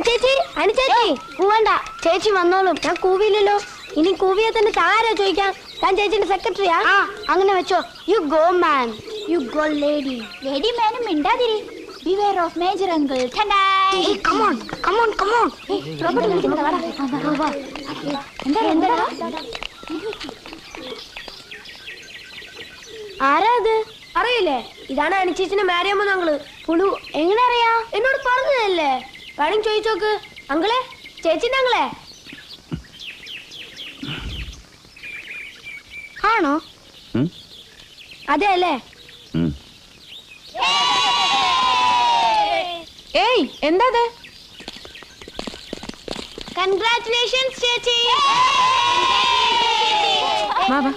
ചേച്ചി അനുചേച്ചി പോവണ്ട, ചേച്ചി വന്നോളും. ഞാൻ കൂവിയില്ലല്ലോ. ഇനി കൂവിയെ തന്നെ താരാ ചോദിക്കാം. ഞാൻ ചേച്ചിന്റെ സെക്രട്ടറിയാ. അങ്ങനെ വെച്ചോ. You go man, you go lady. Lady മാനും മിണ്ടാതിരി. Beware of Major Uncle. Tonight. Hey, come on, come on, come on. Robert വിളിക്കുന്നത് വാടാ. എന്താ ആരാ അത്? അറിയില്ലേ? ഇതാണ് അനുചേച്ചിന്റെ മാരിയമ്മ ഞങ്ങള്. പുളു എങ്ങനെ അറിയാ? എന്നോട് പറഞ്ഞതല്ലേ. വേണമെങ്കിൽ ചോദിച്ചോക്ക്. അങ്കിളെ, ചേച്ചിന്റെ അങ്കിളെ ആണോ? അതെ അല്ലേ? ഏയ് എന്താ ഇത്? കൺഗ്രാറ്റുലേഷൻസ് ചേച്ചി. വാ വാ.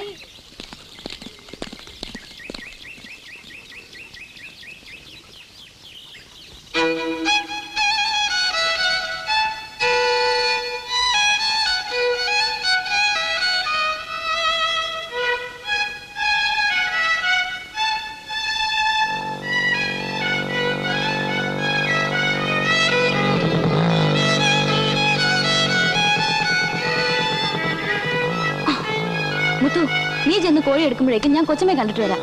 മുത്തു, നീ ചെന്ന് കോഴി എടുക്കുമ്പോഴേക്കും ഞാൻ കൊച്ചമ്മയെ കണ്ടിട്ട് വരാം.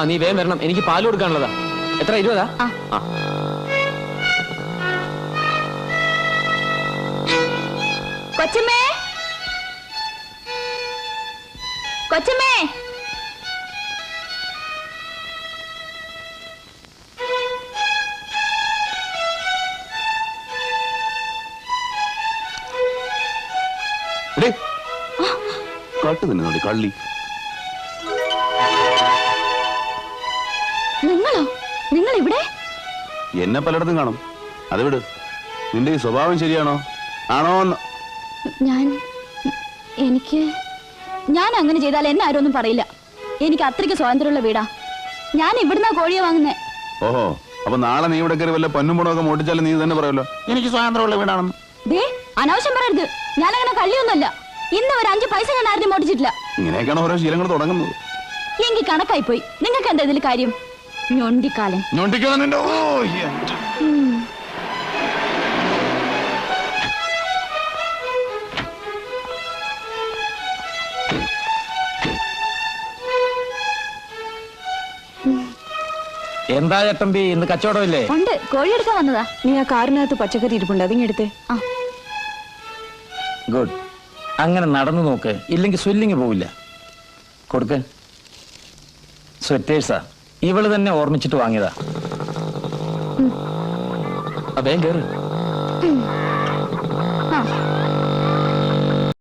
നീ വേഗം വരണം, എനിക്ക് പാല് കൊടുക്കാനുള്ളതാ. എത്ര? 20? കൊച്ചമ്മേ, കൊച്ചമ്മേ. കാട്ടു തന്നെ കള്ളി. നിങ്ങളോ? നിങ്ങൾ ഇവിടെ? എന്നെ പലയിടത്തും കാണും. അത് വിട്. നിന്റെ ഈ സ്വഭാവം ശരിയാണോ? ആണോ? ഞാൻ അങ്ങനെ ചെയ്താൽ എന്നെ ആരും ഒന്നും പറയില്ല. എനിക്ക് അത്രയ്ക്ക് സ്വാതന്ത്ര്യമുള്ള വീടാ. ഞാൻ ഇവിടുന്നാ കോഴിയെ വാങ്ങുന്നേ. ഓഹോ, അപ്പൊ നാളെ നീ ഇവിടെ കയറി വല്ല പൊന്നും പണമൊക്കെ മോട്ടിച്ചാലും നീ തന്നെ പറയുമല്ലോ എനിക്ക് സ്വാതന്ത്ര്യമുള്ള വീടാണെന്ന്. ദേ, അനാവശ്യം പറയരുത്. ഞാനങ്ങനെ കള്ളിയൊന്നുമല്ല. ഇന്ന് ഒരു 5 പൈസ ഞാൻ ആരും മോട്ടിച്ചിട്ടില്ല. ഇങ്ങനെയൊക്കെയാണ് ഓരോ ശീലങ്ങൾ തുടങ്ങുന്നത്. എങ്കിൽ കണക്കായി പോയി. നിങ്ങൾക്ക് എന്താ ഇതിൽ കാര്യം? ഞൊണ്ടിക്കാലൻ. എന്താ ചേട്ടമ്പി, ഇന്ന് കച്ചവടമില്ലേ? ഉണ്ട്, കോഴി എടുക്കാൻ വന്നതാ. നീ ആ കാറിനകത്ത് പച്ചക്കറി ഇരിപ്പുണ്ട്, അതിങ്ങെടുത്തേ. ഗുഡ്. അങ്ങനെ നടന്നു നോക്ക്, ഇല്ലെങ്കിൽ സ്വെല്ലിങ് പോവില്ല. കൊടുക്ക്. സ്വെറ്റേഴ്സാ, ഇവള് തന്നെ ഓർമ്മിച്ചിട്ട് വാങ്ങിയതാ. വേഗം കേറ്.